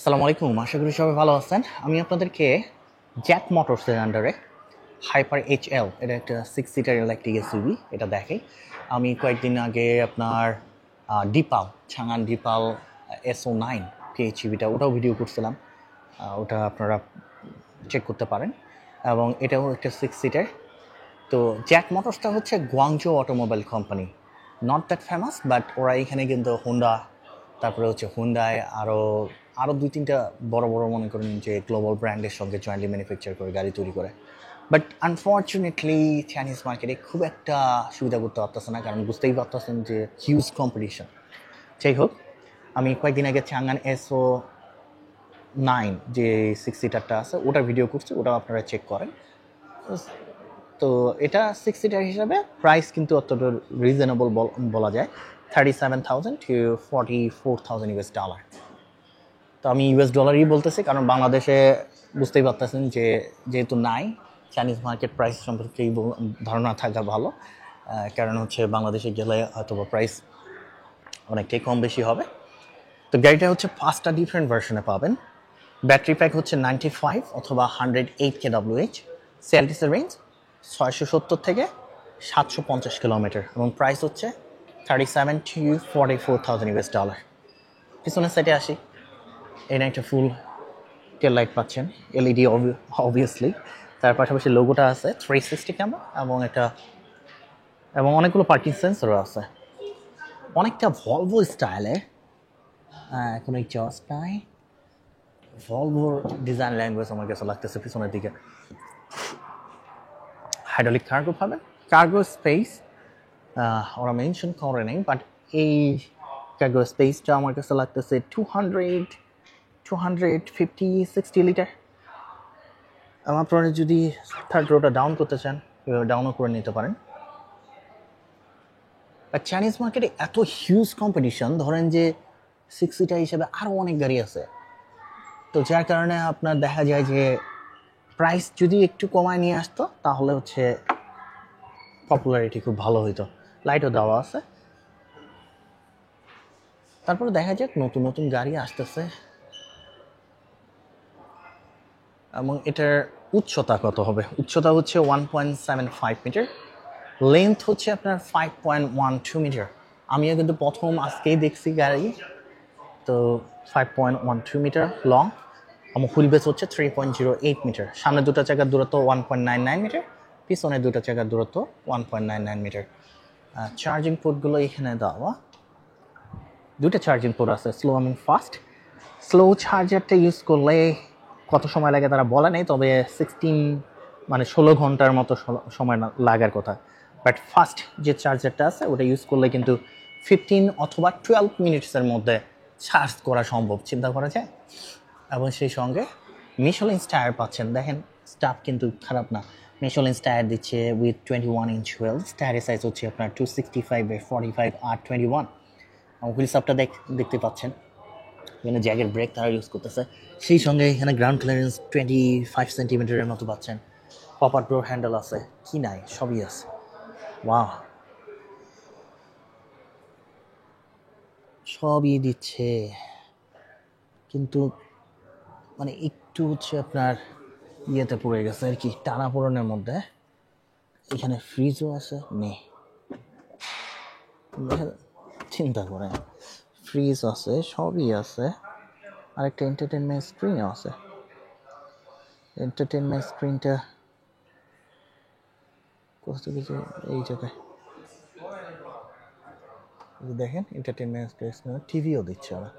আসসালামু আলাইকুম, আশা করি সবাই ভালো আছেন। আমি আপনাদেরকে জ্যাক মোটরসের আন্ডারে হাইপার এইচএল, এটা একটা 6 সিটার ইলেকট্রিক এসইউভি, এটা দেখাই। আমি কয়েকদিন আগে আপনার ডিপাল, চাঙ্গান ডিপাল SO9 PHEVটা ওটাও ভিডিও করছিলাম। ওটা আপনারা চেক করতে পারেন। এবং এটাও একটা 6 সিটার। তো জ্যাক মোটরসটা হচ্ছে Guangzhou automobile company, not that famous, but ওরা এখানে কিন্তু হোন্ডা, তারপরে হচ্ছে হুন্ডাই, আরও আরও দুই তিনটা বড় বড় মনে করেন যে গ্লোবাল ব্র্যান্ডের সঙ্গে জয়েন্টলি ম্যানুফ্যাকচার করে গাড়ি তৈরি করে। বাট আনফর্চুনেটলি চাইনিজ মার্কেটে খুব একটা সুবিধা করতে পারতেছে না, কারণ বুঝতেই পারতেছেন যে হিউজ কম্পিটিশন। যাই হোক, আমি কয়েকদিন আগে চাঙ্গান SO9 যে 6 সিটারটা আছে ওটার ভিডিও করছি, ওটাও আপনারা চেক করেন। তো এটা 6 সিটার হিসাবে প্রাইস কিন্তু অতটা রিজনেবল বলা যায়, $37,000 to $44,000 US। তো আমি US ডলারই বলতেছি, কারণ বাংলাদেশে বুঝতেই পারতেছেন যে যেহেতু নাই, চাইনিজ মার্কেট প্রাইস সম্পর্কে ধারণা থাকা ভালো। কারণ হচ্ছে বাংলাদেশে গেলে হয়তো প্রাইস অনেকটাই কম বেশি হবে। তো গাড়িটা হচ্ছে 5টা ডিফারেন্ট ভার্সনে পাবেন। ব্যাটারি প্যাক হচ্ছে 95 অথবা 108 kWh। সেলটিসের রেঞ্জ 670 থেকে 750 কিলোমিটার এবং প্রাইস হচ্ছে $37,000 to $44,000। পিছনের সাইডে আসি, এখানে একটা ফুল টেল লাইট পাচ্ছেন, এলইডি অবভিয়াসলি। তার পাশাপাশি লোগোটা আছে, 360 ক্যামেরা এবং অনেকগুলো পার্কিং সেন্সরও আছে। অনেকটা ভলভো স্টাইলে, কোনো জস নাই, ভলভোর ডিজাইন ল্যাঙ্গুয়েজ আমার কাছে লাগতেছে। পিছনের দিকে হাইড্রোলিক কার্গো পাবেন, কার্গো স্পেস ওরা মেনশন করে নেই, বাট এই কার্গো স্পেসটা আমার কাছে লাগতেছে 250-60 লিটার। আপনারা যদি থার্ড রোটা ডাউন করতে চান, ডাউনও করে নিতে পারেন। আর চাইনিজ মার্কেটে এত হিউজ কম্পিটিশন, ধরেন যে 6 সিটার হিসেবে আরও অনেক গাড়ি আছে। তো যার কারণে আপনার দেখা যায় যে প্রাইস যদি একটু কমায় নিয়ে আসতো তাহলে হচ্ছে পপুলারিটি খুব ভালো হইতো। লাইটও দেওয়া আছে। তারপরে দেখা যাক, নতুন নতুন গাড়ি আসতেছে। এবং এটার উচ্চতা কত হবে? উচ্চতা হচ্ছে 1.75 মিটার, লেন্থ হচ্ছে আপনার 5.12 মিটার। আমিও কিন্তু প্রথম আজকেই দেখছি গাড়ি। তো 5.12 মিটার লং এবং হুইল বেস হচ্ছে 3.08 মিটার। সামনে দুটো চাকার দূরত্ব 1.99 মিটার, পিছনে দুটো চাকার দূরত্ব 1.99 মিটার। চার্জিং পোর্টগুলো এখানে দেওয়া, দুটো চার্জিং পোর্ট আছে, স্লো এবং ফাস্ট। স্লো চার্জারটা ইউজ করলে কত সময় লাগে তারা বলে নেই, তবে 16 ঘন্টার মতো সময় লাগার কথা। বাট ফাস্ট যে চার্জারটা আছে ওটা ইউজ করলে কিন্তু 15 অথবা 12 মিনিটসের মধ্যে চার্জ করা সম্ভব, চিন্তা করা যায়। এবং সেই সঙ্গে মিশেলিন টায়ার পাচ্ছেন, দেখেন স্টাফ কিন্তু খারাপ না। মিশেলিন টায়ার দিচ্ছে উইথ 21 ইঞ্চ হুইলস। টায়ারের সাইজ হচ্ছে আপনার 265/45 R21। হুইল সাপটা দেখতে পাচ্ছেন, এখানে জ্যাগের ব্রেক তারা ইউজ করতেছে। সেই সঙ্গে এখানে গ্রাউন্ড ক্লিয়ারেন্স 25 সেন্টিমিটারের মতো পাচ্ছেন। পপার ডোর হ্যান্ডেল আছে, কি নাই সবই আছে। ওয়াও, সবই দিচ্ছে, কিন্তু মানে একটু হচ্ছে আপনার ইয়েতে পড়ে গেছে আর কি, টানা পোড়ানোর মধ্যে। এখানে ফ্রিজও আছে, নেই চিন্তা করে, ফ্রিজ আছে, সবই আছে। আর একটা এন্টারটেনমেন্ট স্ক্রিনও আছে। এন্টারটেনমেন্ট স্ক্রিনটা কোথাও কিছু এই জায়গায় দেখেন, এন্টারটেনমেন্ট স্ক্রিন, টিভিও দিচ্ছে ওরা।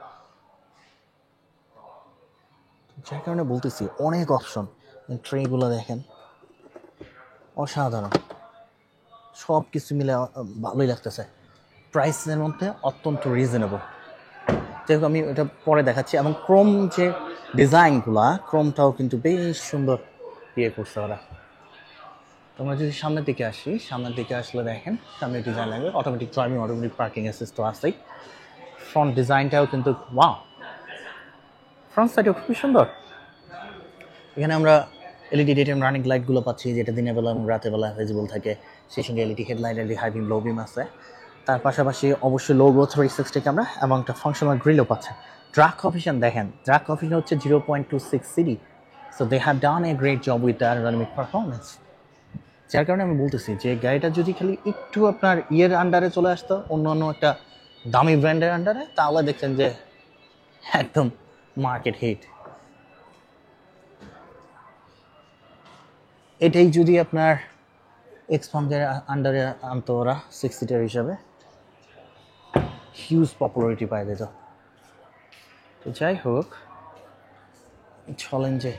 যার কারণে বলতেছি অনেক অপশন। ট্রেগুলো দেখেন, অসাধারণ, সব কিছু মিলে ভালোই লাগতেছে। প্রাইসের মধ্যে অত্যন্ত রিজনেবল। যেহেতু আমি এটা পরে দেখাচ্ছি। এবং ক্রোম যে ডিজাইনগুলা, ক্রোমটাও কিন্তু বেশ সুন্দর ইয়ে করছে ওরা। তোমরা যদি সামনের দিকে আসি, সামনের দিকে আসলে দেখেন সামনে ডিজাইন লাগবে, automatic driving, automatic parking assist তো আছেই। ফ্রন্ট ডিজাইনটাও কিন্তু ওয়াও, ফ্রন্ট সাইডও খুবই সুন্দর। এখানে আমরা এলইডি ডে টাইম রানিং লাইটগুলো পাচ্ছি, যেটা দিনের বেলা এবং রাতের বেলা ভিজিবল থাকে। সেই সঙ্গে LED headlight, LED high beam, low beam আছে। তার পাশাপাশি অবশ্যই লোগো, 360 ক্যামেরা এবং একটা ফাংশনাল গ্রিলও পাচ্ছে। ড্রাগ কফিশন দেখেন, ড্রাগ কফিশন হচ্ছে 0.26 C D, so they have done a great job with the aerodynamic performance. যার কারণে আমি বলতেছি যে গাড়িটা যদি খালি একটু আপনার ইয়ের আন্ডারে চলে আসতো, অন্য অন্য একটা দামি ব্র্যান্ডের আন্ডারে, তাহলে দেখছেন যে একদম মার্কেট হিট। এটাই যদি আপনার এক্সপাঙ্কের আন্ডারে আনতো ওরা 6 সিটার হিসাবে, হিউজ পপুলারিটি পাই যেত। তো যাই হোক, চলেন যে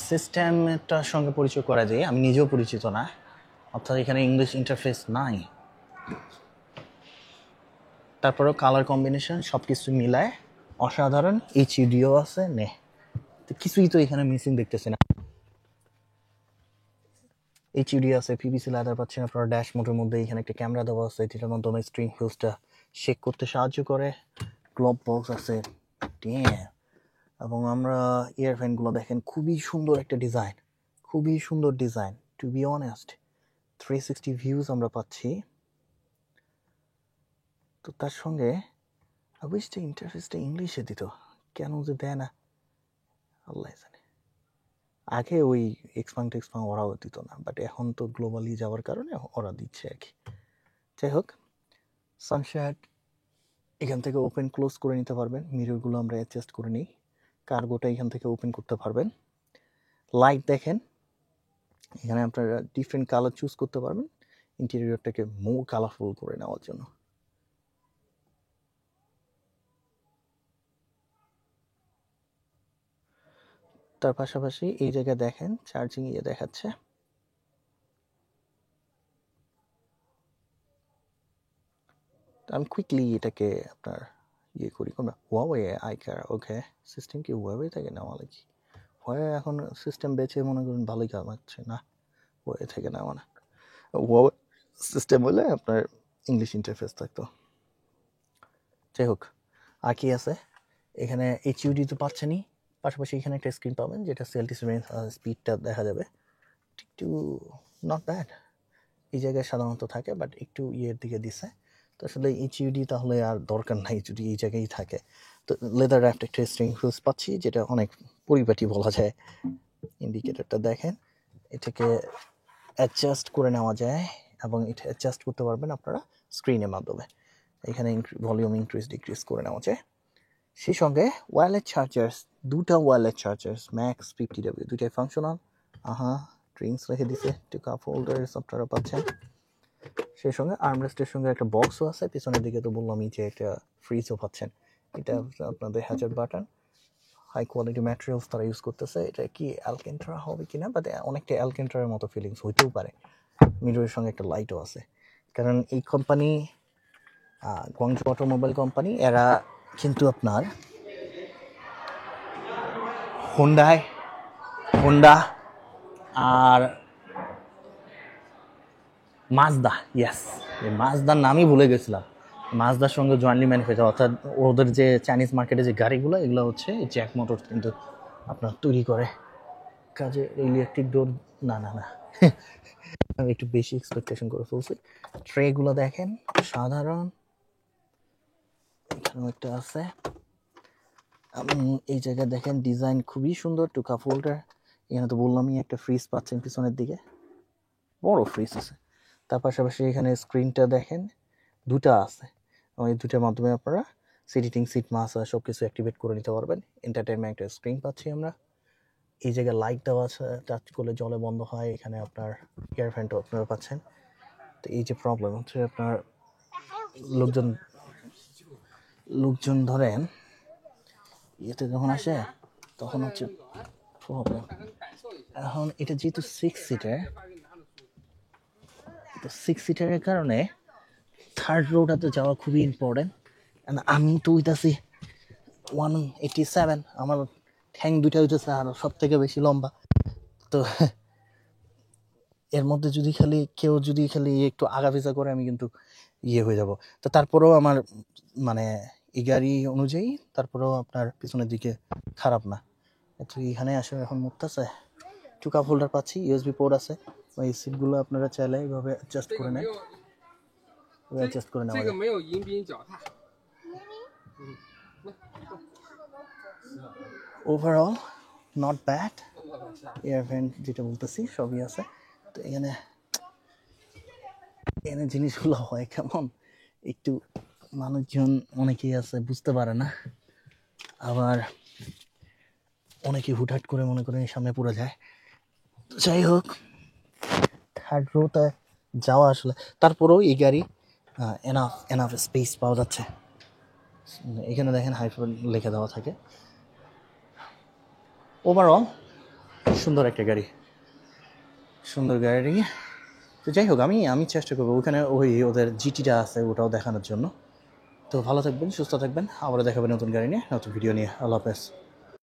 সিস্টেমটার সঙ্গে পরিচয় করা যায়। আমি নিজেও পরিচিত না, অর্থাৎ এখানে ইংলিশ ইন্টারফেস নাই। তারপরেও কালার কম্বিনেশন সব কিছু মিলায় অসাধারণ। এইচইউডিও আছে, নে তো কিছুই তো এখানে মিসিং দেখতেছি না। এইচইউডি আছে, পিভিসি লেদার পাচ্ছেন আপনারা ড্যাশ মোটের মধ্যে। এখানে একটা ক্যামেরা দেওয়া আছে, যেটার মাধ্যমে স্ট্রিং হুইলসটা শেক করতে সাহায্য করে। গ্লোভ বক্স আছে, এবং আমরা ইয়ারফ্যানগুলো দেখেন, খুবই সুন্দর একটা ডিজাইন, খুবই সুন্দর design. To be honest, 360 views আমরা পাচ্ছি। তো তার সঙ্গে অবশ্যই ইন্টারফেসটা ইংলিশে দিত, কেন যে দেয় না আল্লাহ জানে। আগে ওই এক্সপাং ওরাও দিত না, বাট এখন তো গ্লোবালি যাওয়ার কারণে ওরা দিচ্ছে আর কি। যাই হোক, সানশেড এখান থেকে ওপেন ক্লোজ করে নিতে পারবেন। মিররগুলো আমরা অ্যাডজাস্ট করে নিই। কার্গোটা এখান থেকে ওপেন করতে পারবেন। লাইট দেখেন, এখানে আপনারা ডিফারেন্ট কালার চুজ করতে পারবেন ইন্টেরিয়রটাকে মোর কালারফুল করে নেওয়ার জন্য। তার পাশাপাশি এই জায়গায় দেখেন চার্জিং ইয়ে দেখাচ্ছে। আমি কুইকলি এটাকে আপনার ইয়ে করি, কোনটা হুয়াওয়ে আইকার। ওকে, সিস্টেম কি হুয়াওয়ে থেকে নেওয়া নাকি? হুয়াওয়ে এখন সিস্টেম বেছে মনে করুন ভালোই কামাচ্ছে না, হুয়াওয়ে থেকে নেওয়া না। হুয়াওয়ে সিস্টেম হলে আপনার ইংলিশ ইন্টারফেস থাকতো। যাই হোক, আর কি আছে এখানে? এইচইউডি তো পাচ্ছেনই, পাশাপাশি এখানে একটা স্ক্রিন পাবেন যেটা সেলটিস রেঞ্জ স্পিডটা দেখা যাবে। একটু নট ব্যাড, এই জায়গায় সাধারণত থাকে, বাট একটু ইয়ের দিকে দিছে। তো আসলে এইচইউডি তাহলে আর দরকার নাই যদি এই জায়গায় থাকে। তো লেদার র্যাপড একটা স্ট্রিং হুইলস পাচ্ছি, যেটা অনেক পরিপাটি বলা যায়। ইন্ডিকেটরটা দেখেন, এটাকে অ্যাডজাস্ট করে নেওয়া যায়, এবং এটা অ্যাডজাস্ট করতে পারবেন আপনারা স্ক্রিনের মাধ্যমে। এখানে ভলিউম ইনক্রিজ ডিক্রিজ করে নেওয়া যায়। সেই সঙ্গে ওয়্যারলেস চার্জার্স, দুটা ওয়্যারলেস চার্জার্স ম্যাক্স 50W, দুটাই ফাংশনাল। ড্রিঙ্কস রেখে দিছে, একটু কাপ হোল্ডার্স আপনারা পাচ্ছেন। সেই সঙ্গে আর্মরেস্টের সঙ্গে একটা বক্সও আছে। পিছনের দিকে তো বললামই যে একটা ফ্রিজও পাচ্ছেন। এটা আপনাদের hazard button, high quality materials তারা ইউজ করতেছে। এটা কি অ্যালকেন্ট্রা হবে কিনা, বাট অনেকটা অ্যালকেন্ট্রার মতো ফিলিংস হইতেও পারে। মিররের সঙ্গে একটা লাইটও আছে, কারণ এই কোম্পানি গুয়াংজু অটোমোবাইল কোম্পানি, এরা কিন্তু আপনার হোন্ডা আর মাজদা, ইয়েস, এই মাজদার নামই ভুলে গেছিলাম। মাজদার সঙ্গে জয়েন্টলি ম্যানুফ্যাকচার, অর্থাৎ ওদের যে চাইনিজ মার্কেটে যে গাড়িগুলো, এগুলো হচ্ছে জ্যাক মোটর কিন্তু আপনার তৈরি করে। কাজে ইলেকট্রিক ডোর, না না না আমি একটু বেশি এক্সপেকটেশন করে ফেলছি। ট্রেগুলো দেখেন সাধারণ, এখানেও একটা আছে। এই জায়গায় দেখেন ডিজাইন খুবই সুন্দর, টু কাপ হোল্ডার। এখানে তো বললামই একটা ফ্রিজ পাচ্ছেন পিছনের দিকে, বড় ফ্রিজ আছে। তার পাশাপাশি এখানে স্ক্রিনটা দেখেন দুটা আছে, এবং এই দুটার মাধ্যমে আপনারা সিটিং, সিট মাসাজ সব কিছু অ্যাক্টিভেট করে নিতে পারবেন। এন্টারটেনমেন্ট একটা স্ক্রিন পাচ্ছি আমরা। এই জায়গায় লাইট দেওয়া আছে, টাচ করলে জলে বন্ধ হয়। এখানে আপনার এয়ার ফ্যানটা আপনারা পাচ্ছেন। তো এই যে প্রবলেম হচ্ছে আপনার লোকজন ধরেন ইয়েতে যখন আসে তখন হচ্ছে প্রবলেম। এখন এটা যেহেতু 6 সিটারের কারণে থার্ড রোটাতে যাওয়া খুবই ইম্পর্টেন্ট। আমি তো হইতাছি 187, আমার ঠ্যাং দুইটা হইতেছে আর সব থেকে বেশি লম্বা। তো এর মধ্যে যদি কেউ খালি একটু আগাপিছা করে, আমি কিন্তু ইয়ে হয়ে যাব। তো তারপরেও আমার মানে এই গাড়ি অনুযায়ী তারপরেও আপনার পিছনের দিকে খারাপ না। তো এখানে আসলে এখন মুক্তাছে, টু কাপ হোল্ডার পাচ্ছি, ইউএসবি পোর্ট আছে। এই সিটগুলো আপনারা চাইলে এইভাবে অ্যাডজাস্ট করে নেন, অ্যাডজাস্ট করে নেওয়া যায়। Overall not bad. Air vent যেটা বলতেছি সবই আছে। তো এখানে এখানে জিনিসগুলো হয় কেমন, একটু মানুষজন অনেকেই আছে বুঝতে পারে না, আবার অনেকে হুটহাট করে মনে করেন সামনে পড়ে যায়। যাই হোক, থার্ড রোতে যাওয়া আসলে, তারপরেও এই গাড়ি এনাফ এনাফ স্পেস পাওয়া যাচ্ছে। এখানে দেখেন হাইফার লিখে দেওয়া থাকে। ওভারঅল সুন্দর একটা গাড়ি, সুন্দর গাড়ি। তো যাই হোক, আমি চেষ্টা করবো ওখানে ওদের জিটিটা আছে ওটাও দেখানোর জন্য। তো ভালো থাকবেন, সুস্থ থাকবেন, আবারও দেখাবেন নতুন গাড়ি নিয়ে, নতুন ভিডিও নিয়ে। আল্লাহ হাফেজ।